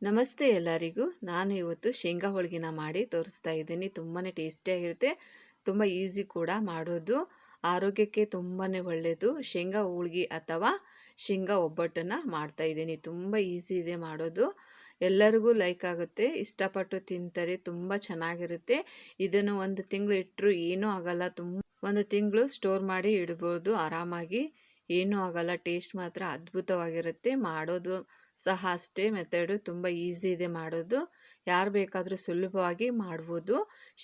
ನಮಸ್ತೆ ಎಲ್ಲರಿಗೂ. ನಾನು ಇವತ್ತು ಶೇಂಗಾ ಹೋಳಿಗೆನ ಮಾಡಿ ತೋರಿಸ್ತಾ ಇದ್ದೀನಿ. ತುಂಬಾ ಟೇಸ್ಟಿಯಾಗಿರುತ್ತೆ, ತುಂಬ ಈಸಿ ಕೂಡ ಮಾಡೋದು, ಆರೋಗ್ಯಕ್ಕೆ ತುಂಬಾ ಒಳ್ಳೆಯದು. ಶೇಂಗಾ ಹೋಳಿಗೆ ಅಥವಾ ಶೇಂಗಾ ಒಬ್ಬಟ್ಟನ್ನು ಮಾಡ್ತಾ ಇದ್ದೀನಿ. ತುಂಬ ಈಸಿ ಇದೆ ಮಾಡೋದು, ಎಲ್ಲರಿಗೂ ಲೈಕ್ ಆಗುತ್ತೆ, ಇಷ್ಟಪಟ್ಟು ತಿಂತಾರೆ, ತುಂಬ ಚೆನ್ನಾಗಿರುತ್ತೆ. ಇದನ್ನು ಒಂದು ತಿಂಗಳು ಇಟ್ಟರು ಏನೂ ಆಗಲ್ಲ, ಒಂದು ತಿಂಗಳು ಸ್ಟೋರ್ ಮಾಡಿ ಇಡ್ಬೋದು ಆರಾಮಾಗಿ, ಏನೂ ಆಗಲ್ಲ. ಟೇಸ್ಟ್ ಮಾತ್ರ ಅದ್ಭುತವಾಗಿರುತ್ತೆ. ಮಾಡೋದು ಸಹ ಅಷ್ಟೇ, ಮೆಥಡು ತುಂಬ ಈಸಿ ಇದೆ ಮಾಡೋದು. ಯಾರು ಬೇಕಾದರೂ ಸುಲಭವಾಗಿ ಮಾಡ್ಬೋದು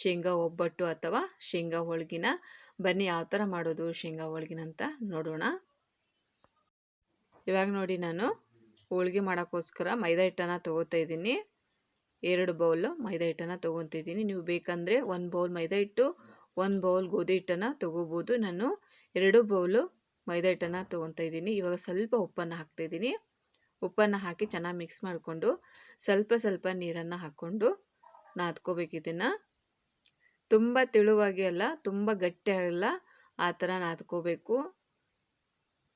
ಶೇಂಗಾ ಒಬ್ಬಟ್ಟು ಅಥವಾ ಶೇಂಗಾ ಹೋಳ್ಗಿನ. ಬನ್ನಿ ಯಾವ ಥರ ಮಾಡೋದು ಶೇಂಗಾ ಹೋಳ್ಗಿನ ಅಂತ ನೋಡೋಣ. ಇವಾಗ ನೋಡಿ, ನಾನು ಹೋಳಿಗೆ ಮಾಡೋಕ್ಕೋಸ್ಕರ ಮೈದಾ ಹಿಟ್ಟನ್ನು ತೊಗೋತಾ ಇದ್ದೀನಿ. 2 ಬೌಲ್ ಮೈದಾ ಹಿಟ್ಟನ್ನು ತೊಗೊತಿದ್ದೀನಿ. ನೀವು ಬೇಕಂದರೆ 1 ಬೌಲ್ ಮೈದಾ ಹಿಟ್ಟು, 1 ಬೌಲ್ ಗೋಧಿ ಹಿಟ್ಟನ್ನು ತೊಗೋಬೋದು. ನಾನು 2 ಬೌಲು ಮೈದಾ ಹಿಟ್ಟನ್ನು ತೊಗೊತಾ ಇದ್ದೀನಿ. ಇವಾಗ ಸ್ವಲ್ಪ ಉಪ್ಪನ್ನು ಹಾಕ್ತಾಯಿದ್ದೀನಿ. ಉಪ್ಪನ್ನು ಹಾಕಿ ಚೆನ್ನಾಗಿ ಮಿಕ್ಸ್ ಮಾಡಿಕೊಂಡು ಸ್ವಲ್ಪ ಸ್ವಲ್ಪ ನೀರನ್ನು ಹಾಕ್ಕೊಂಡು ನಾದ್ಕೋಬೇಕು. ಇದನ್ನು ತುಂಬ ತೆಳುವಾಗಿ ಅಲ್ಲ, ತುಂಬ ಗಟ್ಟಿಯಾಗಲ್ಲ, ಆ ಥರ ನಾದ್ಕೋಬೇಕು.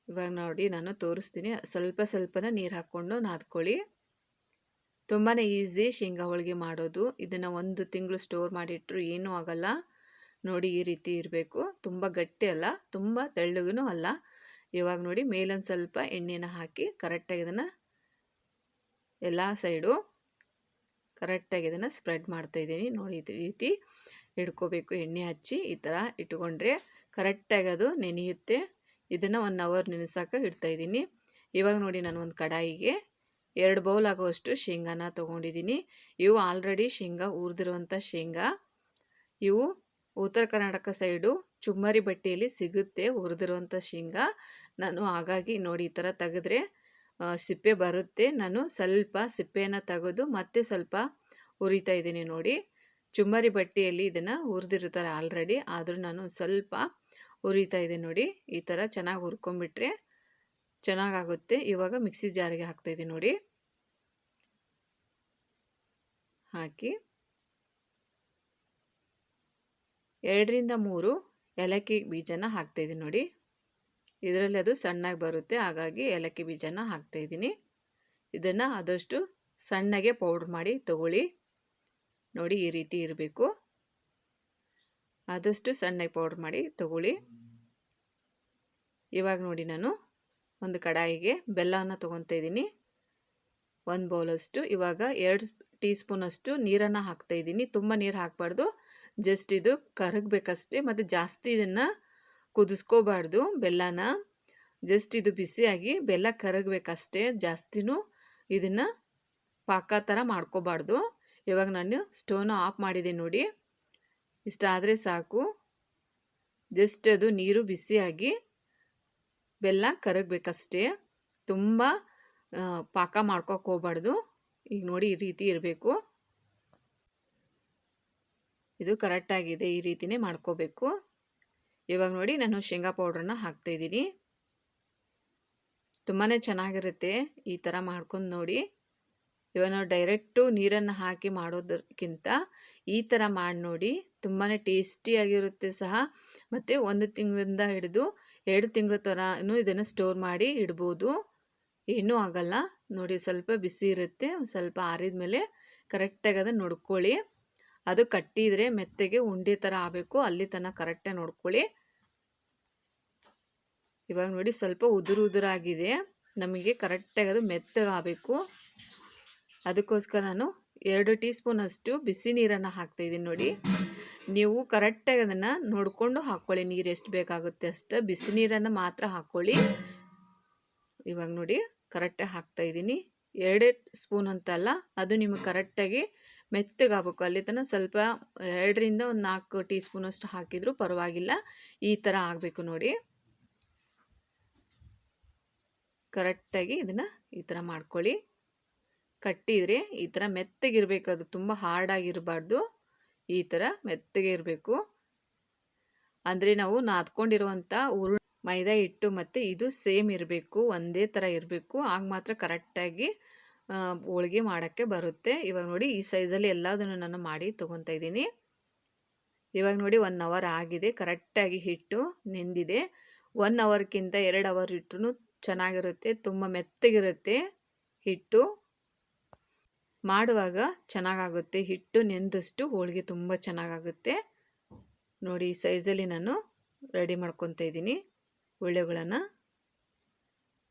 ಇವಾಗ ನೋಡಿ ನಾನು ತೋರಿಸ್ತೀನಿ. ಸ್ವಲ್ಪ ಸ್ವಲ್ಪನ ನೀರು ಹಾಕ್ಕೊಂಡು ನಾದ್ಕೊಳ್ಳಿ. ತುಂಬಾ ಈಸಿ ಶೇಂಗಾ ಹೋಳಿಗೆ ಮಾಡೋದು. ಇದನ್ನು 1 ತಿಂಗಳು ಸ್ಟೋರ್ ಮಾಡಿಟ್ರು ಏನೂ ಆಗಲ್ಲ. ನೋಡಿ ಈ ರೀತಿ ಇರಬೇಕು, ತುಂಬ ಗಟ್ಟಿ ಅಲ್ಲ, ತುಂಬ ತೆಳ್ಳಗೂ ಅಲ್ಲ. ಇವಾಗ ನೋಡಿ ಮೇಲೊಂದು ಸ್ವಲ್ಪ ಎಣ್ಣೆನ ಹಾಕಿ ಕರೆಕ್ಟಾಗಿ ಇದನ್ನು ಎಲ್ಲ ಸೈಡು ಕರೆಕ್ಟಾಗಿ ಇದನ್ನು ಸ್ಪ್ರೆಡ್ ಮಾಡ್ತಾಯಿದ್ದೀನಿ. ನೋಡಿ ಈ ರೀತಿ ಇಟ್ಕೋಬೇಕು. ಎಣ್ಣೆ ಹಚ್ಚಿ ಈ ಥರ ಇಟ್ಕೊಂಡ್ರೆ ಕರೆಕ್ಟಾಗಿ ಅದು ನೆನೆಯುತ್ತೆ. ಇದನ್ನು 1 ಅವರ್ ನೆನೆಸೋಕೆ ಇಡ್ತಾಯಿದ್ದೀನಿ. ಇವಾಗ ನೋಡಿ ನಾನು ಒಂದು ಕಡಾಯಿಗೆ 2 ಬೌಲ್ ಆಗುವಷ್ಟು ಶೇಂಗಾನ ತೊಗೊಂಡಿದ್ದೀನಿ. ಇವು ಆಲ್ರೆಡಿ ಶೇಂಗಾ ಹುರಿದಿರುವಂಥ ಶೇಂಗಾ. ಇವು ಉತ್ತರ ಕರ್ನಾಟಕ ಸೈಡು ಚುಮ್ಮರಿ ಬಟ್ಟೆಯಲ್ಲಿ ಸಿಗುತ್ತೆ ಹುರಿದಿರುವಂಥ ಶೇಂಗಾ. ನಾನು ಹಾಗಾಗಿ ನೋಡಿ ಈ ಥರ ತೆಗೆದ್ರೆ ಸಿಪ್ಪೆ ಬರುತ್ತೆ. ನಾನು ಸ್ವಲ್ಪ ಸಿಪ್ಪೆಯನ್ನು ತೆಗೆದು ಮತ್ತೆ ಸ್ವಲ್ಪ ಹುರಿತಾ ಇದ್ದೀನಿ. ನೋಡಿ, ಚುಮ್ಮರಿ ಬಟ್ಟೆಯಲ್ಲಿ ಇದನ್ನು ಹುರಿದಿರ್ತಾರೆ ಆಲ್ರೆಡಿ, ಆದರೂ ನಾನು ಸ್ವಲ್ಪ ಹುರಿತಾ ಇದ್ದೀನಿ. ನೋಡಿ ಈ ಥರ ಚೆನ್ನಾಗಿ ಹುರ್ಕೊಂಡ್ಬಿಟ್ರೆ ಚೆನ್ನಾಗಾಗುತ್ತೆ. ಇವಾಗ ಮಿಕ್ಸಿ ಜಾರಿಗೆ ಹಾಕ್ತಾಯಿದ್ದೀನಿ. ನೋಡಿ ಹಾಕಿ 2 ರಿಂದ 3 ಏಲಕ್ಕಿ ಬೀಜನ ಹಾಕ್ತಾಯಿದ್ದೀನಿ. ನೋಡಿ ಇದರಲ್ಲಿ ಅದು ಸಣ್ಣಗೆ ಬರುತ್ತೆ, ಹಾಗಾಗಿ ಏಲಕ್ಕಿ ಬೀಜನ ಹಾಕ್ತಾಯಿದ್ದೀನಿ. ಇದನ್ನು ಆದಷ್ಟು ಸಣ್ಣಗೆ ಪೌಡ್ರ್ ಮಾಡಿ ತಗೊಳ್ಳಿ. ನೋಡಿ ಈ ರೀತಿ ಇರಬೇಕು, ಆದಷ್ಟು ಸಣ್ಣಗೆ ಪೌಡ್ರ್ ಮಾಡಿ ತಗೊಳ್ಳಿ. ಇವಾಗ ನೋಡಿ ನಾನು ಒಂದು ಕಡಾಯಿಗೆ ಬೆಲ್ಲವನ್ನು ತೊಗೊತಾ ಇದ್ದೀನಿ, 1 ಬೌಲಷ್ಟು. ಇವಾಗ 2 ಟೀ ಸ್ಪೂನಷ್ಟು ನೀರನ್ನು ಹಾಕ್ತಾಯಿದ್ದೀನಿ. ತುಂಬ ನೀರು ಹಾಕಬಾರ್ದು, ಜಸ್ಟ್ ಇದು ಕರಗಬೇಕಷ್ಟೇ. ಮತ್ತು ಜಾಸ್ತಿ ಇದನ್ನು ಕುದಿಸ್ಕೋಬಾರ್ದು ಬೆಲ್ಲನ, ಜಸ್ಟ್ ಇದು ಬಿಸಿಯಾಗಿ ಬೆಲ್ಲ ಕರಗಬೇಕಷ್ಟೇ, ಜಾಸ್ತಿನೂ ಇದನ್ನು ಪಾಕ ಥರ ಮಾಡ್ಕೋಬಾರ್ದು. ಇವಾಗ ನಾನು ಸ್ಟೋವ್ನ ಆಫ್ ಮಾಡಿದ್ದೀನಿ. ನೋಡಿ ಇಷ್ಟಾದರೆ ಸಾಕು, ಜಸ್ಟ್ ಅದು ನೀರು ಬಿಸಿಯಾಗಿ ಬೆಲ್ಲ ಕರಗಬೇಕಷ್ಟೇ, ತುಂಬ ಪಾಕ ಮಾಡ್ಕೋಕೆ ಹೋಗ್ಬಾರ್ದು. ಈಗ ನೋಡಿ ಈ ರೀತಿ ಇರಬೇಕು, ಇದು ಕರೆಕ್ಟಾಗಿದೆ, ಈ ರೀತಿಯೇ ಮಾಡ್ಕೋಬೇಕು. ಇವಾಗ ನೋಡಿ ನಾನು ಶೇಂಗಾ ಪೌಡ್ರನ್ನ ಹಾಕ್ತಾಯಿದ್ದೀನಿ. ತುಂಬಾ ಚೆನ್ನಾಗಿರುತ್ತೆ ಈ ಥರ ಮಾಡ್ಕೊಂಡು ನೋಡಿ. ಇವಾಗ ನಾವು ಡೈರೆಕ್ಟು ನೀರನ್ನು ಹಾಕಿ ಮಾಡೋದಕ್ಕಿಂತ ಈ ಥರ ಮಾಡಿ ನೋಡಿ, ತುಂಬಾ ಟೇಸ್ಟಿಯಾಗಿರುತ್ತೆ ಸಹ. ಮತ್ತು 1 ತಿಂಗಳಿಂದ ಹಿಡಿದು 2 ತಿಂಗಳ ಥರನೂ ಇದನ್ನು ಸ್ಟೋರ್ ಮಾಡಿ ಇಡ್ಬೋದು, ಏನೂ ಆಗಲ್ಲ. ನೋಡಿ ಸ್ವಲ್ಪ ಬಿಸಿ ಇರುತ್ತೆ, ಸ್ವಲ್ಪ ಆರಿದ ಮೇಲೆ ಕರೆಕ್ಟಾಗಿ ಅದನ್ನು ನೋಡ್ಕೊಳ್ಳಿ. ಅದು ಕಟ್ಟಿದರೆ ಮೆತ್ತಗೆ ಉಂಡೆ ಥರ ಆಗಬೇಕು, ಅಲ್ಲಿ ತನಕ ಕರೆಕ್ಟಾಗಿ ನೋಡ್ಕೊಳ್ಳಿ. ಇವಾಗ ನೋಡಿ ಸ್ವಲ್ಪ ಉದುರಾಗಿದೆ, ನಮಗೆ ಕರೆಕ್ಟಾಗಿ ಅದು ಮೆತ್ತಗಾಗಬೇಕು. ಅದಕ್ಕೋಸ್ಕರ ನಾನು 2 ಟೀ ಸ್ಪೂನಷ್ಟು ಬಿಸಿ ನೀರನ್ನು ಹಾಕ್ತಾಯಿದ್ದೀನಿ. ನೋಡಿ ನೀವು ಕರೆಕ್ಟಾಗಿ ಅದನ್ನು ನೋಡಿಕೊಂಡು ಹಾಕ್ಕೊಳ್ಳಿ, ನೀರು ಎಷ್ಟು ಬೇಕಾಗುತ್ತೆ ಅಷ್ಟು ಬಿಸಿ ನೀರನ್ನು ಮಾತ್ರ ಹಾಕ್ಕೊಳ್ಳಿ. ಇವಾಗ ನೋಡಿ ಕರೆಕ್ಟಾಗಿ ಹಾಕ್ತಾಯಿದ್ದೀನಿ. 2 ಸ್ಪೂನ್ ಅಂತಲ್ಲ, ಅದು ನಿಮಗೆ ಕರೆಕ್ಟಾಗಿ ಮೆತ್ತಗಾಗಬೇಕು, ಅಲ್ಲಿ ತನಕ ಸ್ವಲ್ಪ 2 ರಿಂದ 4 ಟೀ ಸ್ಪೂನಷ್ಟು ಹಾಕಿದರೂ ಪರವಾಗಿಲ್ಲ. ಈ ಥರ ಆಗಬೇಕು ನೋಡಿ, ಕರೆಕ್ಟಾಗಿ ಇದನ್ನು ಈ ಥರ ಮಾಡ್ಕೊಳ್ಳಿ. ಕಟ್ಟಿದರೆ ಈ ಥರ ಮೆತ್ತಗಿರಬೇಕು, ಅದು ತುಂಬ ಹಾರ್ಡಾಗಿರಬಾರ್ದು, ಈ ಥರ ಮೆತ್ತಗೆ ಇರಬೇಕು. ಅಂದರೆ ನಾವು ನಾದ್ಕೊಂಡಿರುವಂಥ ಮೈದಾ ಹಿಟ್ಟು ಮತ್ತು ಇದು ಸೇಮ್ ಇರಬೇಕು, ಒಂದೇ ಥರ ಇರಬೇಕು, ಆಗ ಮಾತ್ರ ಕರೆಕ್ಟಾಗಿ ಹೋಳಿಗೆ ಮಾಡೋಕ್ಕೆ ಬರುತ್ತೆ. ಇವಾಗ ನೋಡಿ ಈ ಸೈಜಲ್ಲಿ ಎಲ್ಲದನ್ನು ನಾನು ಮಾಡಿ ತೊಗೊತಾ ಇದ್ದೀನಿ. ಇವಾಗ ನೋಡಿ 1 ಅವರ್ ಆಗಿದೆ, ಕರೆಕ್ಟಾಗಿ ಹಿಟ್ಟು ನೆಂದಿದೆ. 1 ಅವರ್ಗಿಂತ 2 ಅವರ್ ಇಟ್ಟರೂ ಚೆನ್ನಾಗಿರುತ್ತೆ, ತುಂಬ ಮೆತ್ತಗಿರುತ್ತೆ ಹಿಟ್ಟು. ಮಾಡುವಾಗ ಚೆನ್ನಾಗಾಗುತ್ತೆ. ಹಿಟ್ಟು ನೆಂದಷ್ಟು ಹೋಳಿಗೆ ತುಂಬ ಚೆನ್ನಾಗಾಗುತ್ತೆ. ನೋಡಿ ಈ ಸೈಜಲ್ಲಿ ನಾನು ರೆಡಿ ಮಾಡ್ಕೊತಾ ಇದ್ದೀನಿ ಉಳ್ಳೆಗಳನ್ನು.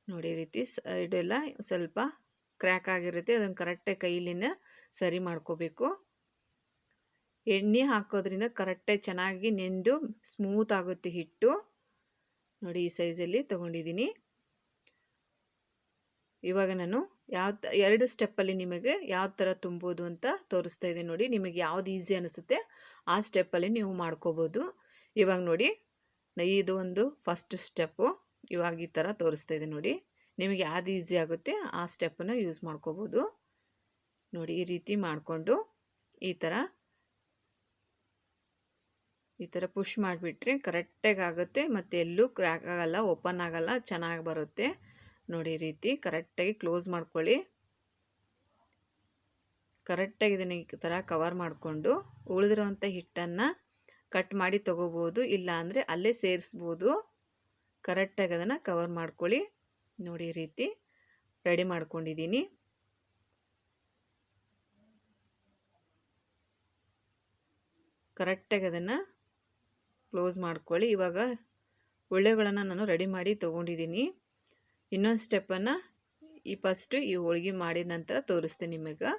ನೋಡಿ ಈ ರೀತಿ ಸೈಡೆಲ್ಲ ಸ್ವಲ್ಪ ಕ್ರ್ಯಾಕ್ ಆಗಿರುತ್ತೆ, ಅದನ್ನು ಕರೆಕ್ಟಾಗಿ ಕೈಲಿಂದ ಸರಿ ಮಾಡ್ಕೋಬೇಕು. ಎಣ್ಣೆ ಹಾಕೋದ್ರಿಂದ ಕರೆಕ್ಟಾಗಿ ಚೆನ್ನಾಗಿ ನೆಂದು ಸ್ಮೂತ್ ಆಗುತ್ತೆ ಹಿಟ್ಟು. ನೋಡಿ ಈ ಸೈಜಲ್ಲಿ ತೊಗೊಂಡಿದ್ದೀನಿ. ಇವಾಗ ನಾನು ಎರಡು ಸ್ಟೆಪ್ಪಲ್ಲಿ ನಿಮಗೆ ಯಾವ ಥರ ತುಂಬೋದು ಅಂತ ತೋರಿಸ್ತಾ ಇದ್ದೀನಿ ನೋಡಿ. ನಿಮಗೆ ಯಾವ್ದು ಈಸಿ ಅನಿಸುತ್ತೆ ಆ ಸ್ಟೆಪ್ಪಲ್ಲಿ ನೀವು ಮಾಡ್ಕೋಬೋದು. ಇವಾಗ ನೋಡಿ ಇದು ಒಂದು ಫಸ್ಟ್ ಸ್ಟೆಪ್ಪು. ಇವಾಗ ಈ ಥರ ತೋರಿಸ್ತಾ ಇದೆ ನೋಡಿ. ನಿಮಗೆ ಯಾವ್ದು ಈಸಿ ಆಗುತ್ತೆ ಆ ಸ್ಟೆಪ್ಪನ್ನು ಯೂಸ್ ಮಾಡ್ಕೋಬೋದು. ನೋಡಿ ಈ ರೀತಿ ಮಾಡಿಕೊಂಡು ಈ ಥರ ಪುಷ್ ಮಾಡಿಬಿಟ್ರೆ ಕರೆಕ್ಟಾಗಿ ಆಗುತ್ತೆ ಮತ್ತು ಎಲ್ಲೂ ಕ್ರ್ಯಾಕ್ ಆಗಲ್ಲ, ಓಪನ್ ಆಗಲ್ಲ, ಚೆನ್ನಾಗಿ ಬರುತ್ತೆ. ನೋಡಿ ಈ ರೀತಿ ಕರೆಕ್ಟಾಗಿ ಕ್ಲೋಸ್ ಮಾಡ್ಕೊಳ್ಳಿ. ಕರೆಕ್ಟಾಗಿ ಇದನ್ನು ಈ ಥರ ಕವರ್ ಮಾಡಿಕೊಂಡು ಉಳಿದಿರೋವಂಥ ಹಿಟ್ಟನ್ನು ಕಟ್ ಮಾಡಿ ತೊಗೋಬೋದು, ಇಲ್ಲ ಅಂದರೆ ಅಲ್ಲೇ ಸೇರಿಸ್ಬೋದು. ಕರೆಕ್ಟಾಗಿ ಅದನ್ನು ಕವರ್ ಮಾಡ್ಕೊಳ್ಳಿ. ನೋಡಿ ಈ ರೀತಿ ರೆಡಿ ಮಾಡ್ಕೊಂಡಿದ್ದೀನಿ. ಕರೆಕ್ಟಾಗಿ ಅದನ್ನು ಕ್ಲೋಸ್ ಮಾಡ್ಕೊಳ್ಳಿ. ಇವಾಗ ಉಳ್ಳೆಗಳನ್ನು ನಾನು ರೆಡಿ ಮಾಡಿ ತೊಗೊಂಡಿದ್ದೀನಿ. ಇನ್ನೊಂದು ಸ್ಟೆಪ್ಪನ್ನು ಫಸ್ಟು ಈ ಹೋಳಿಗೆ ಮಾಡಿದ ನಂತರ ತೋರಿಸ್ತೀನಿ ನಿಮಗೆ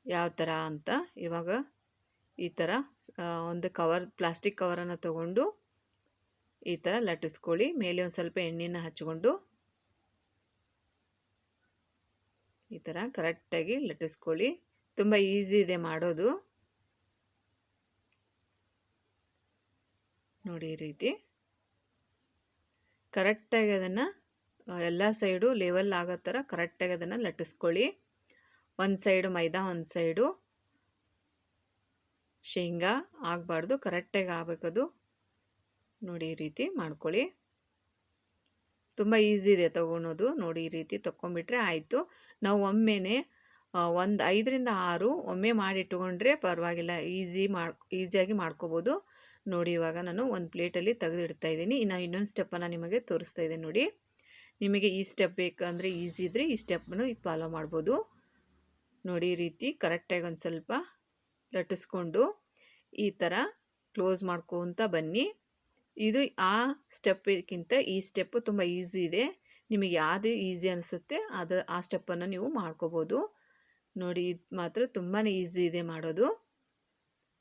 ಯಾವ ಥರ ಅಂತ. ಇವಾಗ ಈ ಥರ ಒಂದು ಪ್ಲಾಸ್ಟಿಕ್ ಕವರನ್ನು ತಗೊಂಡು ಈ ಥರ ಲಟ್ಟಿಸ್ಕೊಳ್ಳಿ. ಮೇಲೆ ಒಂದು ಸ್ವಲ್ಪ ಎಣ್ಣೆನ ಹಚ್ಕೊಂಡು ಈ ಥರ ಕರೆಕ್ಟಾಗಿ ಲಟ್ಟಿಸ್ಕೊಳ್ಳಿ. ತುಂಬ ಈಸಿ ಇದೆ ಮಾಡೋದು. ನೋಡಿ ಈ ರೀತಿ ಕರೆಕ್ಟಾಗಿ ಅದನ್ನು ಎಲ್ಲ ಸೈಡು ಲೆವೆಲ್ ಆಗೋ ಥರ ಕರೆಕ್ಟಾಗಿ ಅದನ್ನು ಲಟ್ಟಿಸ್ಕೊಳ್ಳಿ. ಒಂದು ಸೈಡು ಮೈದಾ, ಒಂದು ಸೈಡು ಶೇಂಗಾ ಆಗಬಾರ್ದು, ಕರೆಕ್ಟಾಗಿ ಆಗಬೇಕದು. ನೋಡಿ ಈ ರೀತಿ ಮಾಡ್ಕೊಳ್ಳಿ. ತುಂಬ ಈಸಿ ಇದೆ ತೊಗೊಳೋದು. ನೋಡಿ ಈ ರೀತಿ ತೊಗೊಂಬಿಟ್ರೆ ಆಯಿತು. ನಾವು ಒಮ್ಮೆನೇ ಒಂದು 5ರಿಂದ 6 ಒಮ್ಮೆ ಮಾಡಿಟ್ಕೊಂಡ್ರೆ ಪರವಾಗಿಲ್ಲ, ಈಸಿಯಾಗಿ ಮಾಡ್ಕೋಬೋದು. ನೋಡಿ ಇವಾಗ ನಾನು ಒಂದು ಪ್ಲೇಟಲ್ಲಿ ತೆಗೆದಿಡ್ತಾ ಇದ್ದೀನಿ. ಇನ್ನೊಂದು ಸ್ಟೆಪ್ಪನ್ನು ನಿಮಗೆ ತೋರಿಸ್ತಾ ಇದ್ದೀನಿ ನೋಡಿ. ನಿಮಗೆ ಈ ಸ್ಟೆಪ್ ಬೇಕಂದರೆ ಈಸಿ ಇದ್ದರೆ ಈ ಸ್ಟೆಪ್ಪನ್ನು ಫಾಲೋ ಮಾಡ್ಬೋದು. ನೋಡಿ ಈ ರೀತಿ ಕರೆಕ್ಟಾಗಿ ಒಂದು ಸ್ವಲ್ಪ ಲಟ್ಟಿಸ್ಕೊಂಡು ಈ ಥರ ಕ್ಲೋಸ್ ಮಾಡ್ಕೊತ ಬನ್ನಿ. ಇದು ಆ ಸ್ಟೆಪ್ಪಿಗಿಂತ ಈ ಸ್ಟೆಪ್ಪು ತುಂಬ ಈಸಿ ಇದೆ. ನಿಮಗೆ ಯಾವುದು ಈಸಿ ಅನಿಸುತ್ತೆ ಆ ಸ್ಟೆಪ್ಪನ್ನು ನೀವು ಮಾಡ್ಕೋಬೋದು. ನೋಡಿ ಇದು ಮಾತ್ರ ತುಂಬಾ ಈಸಿ ಇದೆ ಮಾಡೋದು.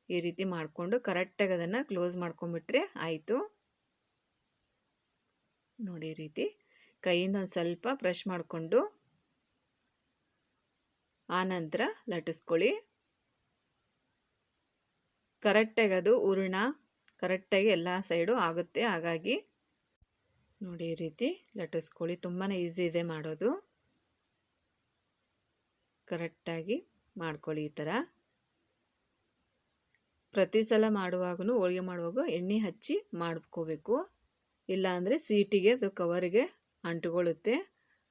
ಈ ರೀತಿ ಮಾಡಿಕೊಂಡು ಕರೆಕ್ಟಾಗಿ ಅದನ್ನು ಕ್ಲೋಸ್ ಮಾಡ್ಕೊಂಬಿಟ್ರೆ ಆಯಿತು. ನೋಡಿ ಈ ರೀತಿ ಕೈಯಿಂದ ಒಂದು ಸ್ವಲ್ಪ ಬ್ರಷ್ ಮಾಡಿಕೊಂಡು ಆನಂತರ ಲಟ್ಟಿಸ್ಕೊಳ್ಳಿ. ಕರೆಕ್ಟಾಗಿ ಅದು ಹೂರಣ ಕರೆಕ್ಟಾಗಿ ಎಲ್ಲ ಸೈಡು ಆಗುತ್ತೆ. ಹಾಗಾಗಿ ನೋಡಿ ಈ ರೀತಿ ಲಟ್ಟಿಸ್ಕೊಳ್ಳಿ. ತುಂಬಾ ಈಸಿ ಇದೆ ಮಾಡೋದು. ಕರೆಕ್ಟಾಗಿ ಮಾಡ್ಕೊಳ್ಳಿ. ಈ ಥರ ಪ್ರತಿ ಸಲ ಮಾಡುವಾಗೂ ಹೋಳಿಗೆ ಮಾಡುವಾಗ ಎಣ್ಣೆ ಹಚ್ಚಿ ಮಾಡ್ಕೋಬೇಕು, ಇಲ್ಲಾಂದರೆ ಸೀಟಿಗೆ ಅದು ಕವರಿಗೆ ಅಂಟುಕೊಳ್ಳುತ್ತೆ.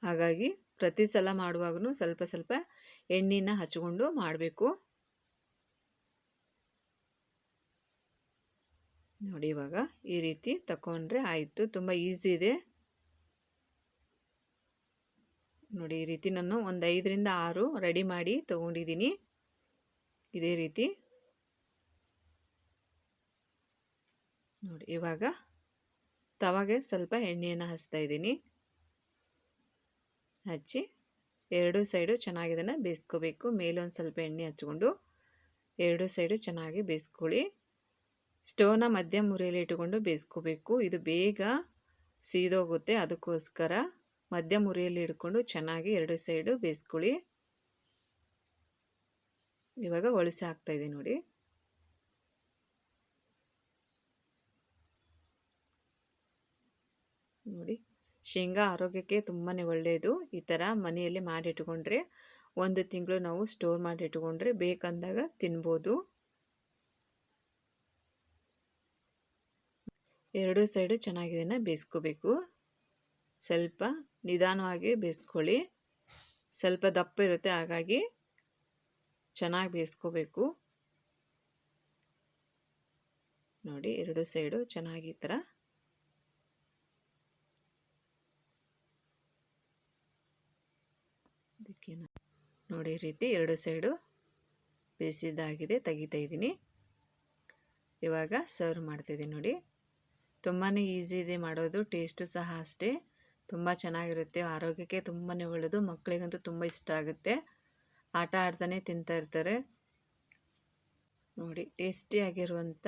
ಹಾಗಾಗಿ ಪ್ರತಿ ಸಲ ಮಾಡುವಾಗೂ ಸ್ವಲ್ಪ ಸ್ವಲ್ಪ ಎಣ್ಣೆನ ಹಚ್ಕೊಂಡು ಮಾಡಬೇಕು. ನೋಡಿ ಇವಾಗ ಈ ರೀತಿ ತಗೊಂಡ್ರೆ ಆಯಿತು. ತುಂಬ ಈಸಿ ಇದೆ. ನೋಡಿ ಈ ರೀತಿ ನಾನು ಒಂದು 5ರಿಂದ 6 ರೆಡಿ ಮಾಡಿ ತೊಗೊಂಡಿದ್ದೀನಿ. ಇದೇ ರೀತಿ ನೋಡಿ ಇವಾಗ ತವಾಗೆ ಸ್ವಲ್ಪ ಎಣ್ಣೆಯನ್ನು ಹಚ್ತಾ ಇದ್ದೀನಿ. ಹಚ್ಚಿ ಎರಡು ಸೈಡು ಚೆನ್ನಾಗಿ ಇದನ್ನು ಬೇಯಿಸ್ಕೋಬೇಕು. ಮೇಲೆ ಒಂದು ಸ್ವಲ್ಪ ಎಣ್ಣೆ ಹಚ್ಕೊಂಡು ಎರಡು ಸೈಡು ಚೆನ್ನಾಗಿ ಬೇಯಿಸ್ಕೊಳ್ಳಿ. ಸ್ಟವ್ನ ಮಧ್ಯಮ ಉರಿಯಲ್ಲಿ ಇಟ್ಟುಕೊಂಡು ಬೇಯಿಸ್ಕೋಬೇಕು. ಇದು ಬೇಗ ಸೀದೋಗುತ್ತೆ, ಅದಕ್ಕೋಸ್ಕರ ಮಧ್ಯಮ ಉರಿಯಲ್ಲಿ ಇಟ್ಕೊಂಡು ಚೆನ್ನಾಗಿ ಎರಡು ಸೈಡು ಬೇಯಿಸ್ಕೊಳ್ಳಿ. ಇವಾಗ ಒಳಸಿ ಹಾಕ್ತಾ ಇದ್ದೀನಿ ನೋಡಿ. ನೋಡಿ ಶೇಂಗಾ ಆರೋಗ್ಯಕ್ಕೆ ತುಂಬಾ ಒಳ್ಳೆಯದು. ಈ ಥರ ಮನೆಯಲ್ಲಿ ಮಾಡಿಟ್ಕೊಂಡ್ರೆ 1 ತಿಂಗಳು ನಾವು ಸ್ಟೋರ್ ಮಾಡಿಟ್ಕೊಂಡ್ರೆ ಬೇಕಂದಾಗ ತಿನ್ಬೋದು. ಎರಡು ಸೈಡು ಚೆನ್ನಾಗಿ ಇದನ್ನು ಬೇಯಿಸ್ಕೋಬೇಕು. ಸ್ವಲ್ಪ ನಿಧಾನವಾಗಿ ಬೇಯಿಸ್ಕೊಳ್ಳಿ. ಸ್ವಲ್ಪ ದಪ್ಪ ಇರುತ್ತೆ, ಹಾಗಾಗಿ ಚೆನ್ನಾಗಿ ಬೇಯಿಸ್ಕೋಬೇಕು. ನೋಡಿ ಎರಡು ಸೈಡು ಚೆನ್ನಾಗಿ ಈ ಥರ ನೋಡಿ ಈ ರೀತಿ 2 ಸೈಡು ಬೇಯಿಸಿದ್ದಾಗಿದೆ, ತೆಗಿತಾ ಇದ್ದೀನಿ. ಇವಾಗ ಸರ್ವ್ ಮಾಡ್ತಿದ್ದೀನಿ ನೋಡಿ. ತುಂಬಾ ಈಸಿ ಇದೆ ಮಾಡೋದು, ಟೇಸ್ಟು ಸಹ ಅಷ್ಟೇ ತುಂಬ ಚೆನ್ನಾಗಿರುತ್ತೆ, ಆರೋಗ್ಯಕ್ಕೆ ತುಂಬಾ ಒಳ್ಳೆಯದು. ಮಕ್ಕಳಿಗಂತೂ ತುಂಬ ಇಷ್ಟ ಆಗುತ್ತೆ, ಆಟ ಆಡ್ತಾನೆ ತಿಂತಾ ಇರ್ತಾರೆ. ನೋಡಿ ಟೇಸ್ಟಿಯಾಗಿರುವಂಥ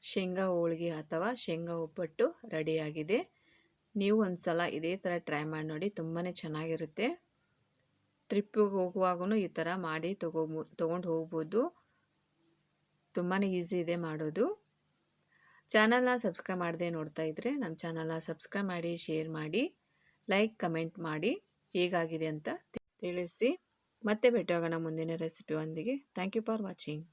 ಶೇಂಗಾ ಹೋಳಿಗೆ ಅಥವಾ ಶೇಂಗಾ ಒಬ್ಬಟ್ಟು ರೆಡಿಯಾಗಿದೆ. ನೀವು ಒಂದು ಸಲ ಇದೇ ಥರ ಟ್ರೈ ಮಾಡಿ ನೋಡಿ, ತುಂಬಾ ಚೆನ್ನಾಗಿರುತ್ತೆ. ಟ್ರಿಪ್ಪಿಗೆ ಹೋಗುವಾಗೂ ಈ ಥರ ಮಾಡಿ ತೊಗೊಂಡು ಹೋಗ್ಬೋದು. ತುಂಬಾ ಈಸಿ ಇದೆ ಮಾಡೋದು. ಚಾನಲ್ನ ಸಬ್ಸ್ಕ್ರೈಬ್ ಮಾಡದೆ ನೋಡ್ತಾ ಇದ್ದರೆ ನಮ್ಮ ಚಾನಲ್ನ ಸಬ್ಸ್ಕ್ರೈಬ್ ಮಾಡಿ, ಶೇರ್ ಮಾಡಿ, ಲೈಕ್ ಕಮೆಂಟ್ ಮಾಡಿ, ಹೇಗಾಗಿದೆ ಅಂತ ತಿಳಿಸಿ. ಮತ್ತೆ ಭೇಟಿಯಾಗೋಣ ಮುಂದಿನ ರೆಸಿಪಿ ಒಂದಿಗೆ. Thank you for watching.